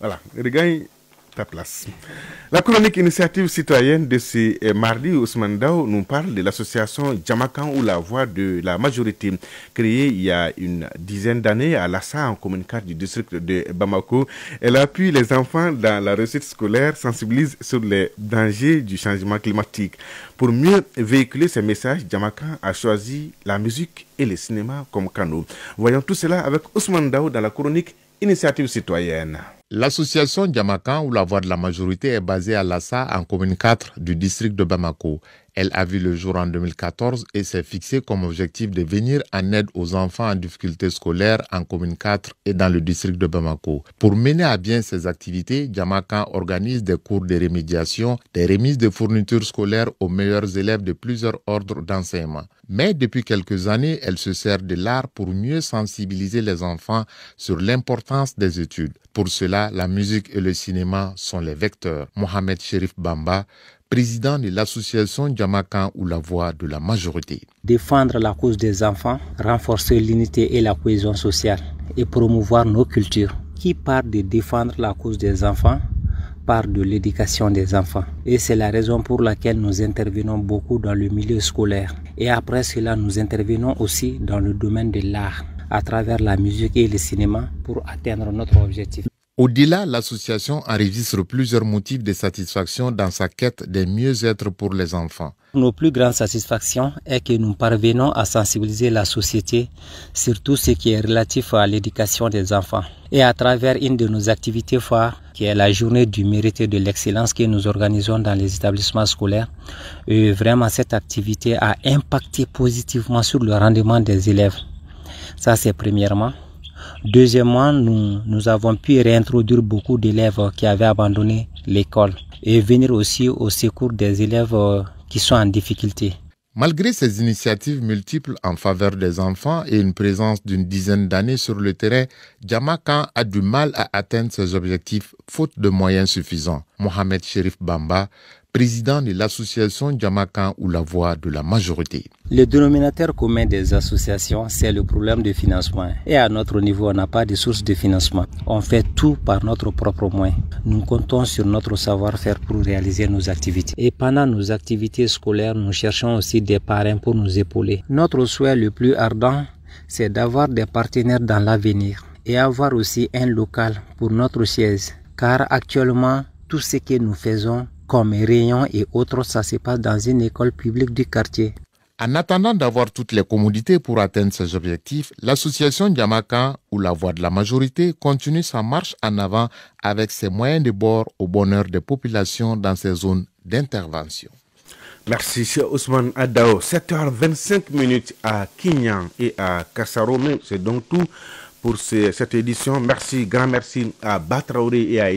Voilà, regagne ta place. La chronique initiative citoyenne de ce mardi, Ousmane Dao nous parle de l'association Djamakan ou la voix de la majorité, créée il y a une dizaine d'années à Lassa, en commune 4 du district de Bamako. Elle appuie les enfants dans la réussite scolaire, sensibilise sur les dangers du changement climatique. Pour mieux véhiculer ces messages, Djamakan a choisi la musique et le cinéma comme canaux. Voyons tout cela avec Ousmane Dao dans la chronique initiative citoyenne. L'association Djamakan ou la voix de la majorité est basée à Lassa, en commune 4 du district de Bamako. Elle a vu le jour en 2014 et s'est fixée comme objectif de venir en aide aux enfants en difficulté scolaire en commune 4 et dans le district de Bamako. Pour mener à bien ces activités, Djamakan organise des cours de remédiation, des remises de fournitures scolaires aux meilleurs élèves de plusieurs ordres d'enseignement. Mais depuis quelques années, elle se sert de l'art pour mieux sensibiliser les enfants sur l'importance des études. Pour cela, la musique et le cinéma sont les vecteurs. Mohamed Cherif Bamba, président de l'association Djamakan ou la voix de la majorité. Défendre la cause des enfants, renforcer l'unité et la cohésion sociale et promouvoir nos cultures. Qui part de défendre la cause des enfants, part de l'éducation des enfants. Et c'est la raison pour laquelle nous intervenons beaucoup dans le milieu scolaire. Et après cela, nous intervenons aussi dans le domaine de l'art, à travers la musique et le cinéma, pour atteindre notre objectif. Au-delà, l'association enregistre plusieurs motifs de satisfaction dans sa quête de mieux-être pour les enfants. Nos plus grandes satisfactions est que nous parvenons à sensibiliser la société sur tout ce qui est relatif à l'éducation des enfants. Et à travers une de nos activités phares, qui est la journée du mérite et de l'excellence que nous organisons dans les établissements scolaires, et vraiment cette activité a impacté positivement sur le rendement des élèves. Ça, c'est premièrement. Deuxièmement, nous avons pu réintroduire beaucoup d'élèves qui avaient abandonné l'école et venir aussi au secours des élèves qui sont en difficulté. Malgré ces initiatives multiples en faveur des enfants et une présence d'une dizaine d'années sur le terrain, Djamakan a du mal à atteindre ses objectifs faute de moyens suffisants. Mohamed Cherif Bamba, président de l'association Djamakan ou la voix de la majorité. Le dénominateur commun des associations, c'est le problème de financement. Et à notre niveau, on n'a pas de source de financement. On fait tout par notre propre moyen. Nous comptons sur notre savoir-faire pour réaliser nos activités. Et pendant nos activités scolaires, nous cherchons aussi des parrains pour nous épauler. Notre souhait le plus ardent, c'est d'avoir des partenaires dans l'avenir et avoir aussi un local pour notre siège. Car actuellement, tout ce que nous faisons comme réunions et autres, ça se passe dans une école publique du quartier. En attendant d'avoir toutes les commodités pour atteindre ces objectifs, l'association Djamakan ou la voix de la majorité continue sa marche en avant avec ses moyens de bord au bonheur des populations dans ces zones d'intervention. Merci, Ousmane Adao. 7h25 à Kinyan et à Kassarome. C'est donc tout pour cette édition. Merci, grand merci à Batraoré et à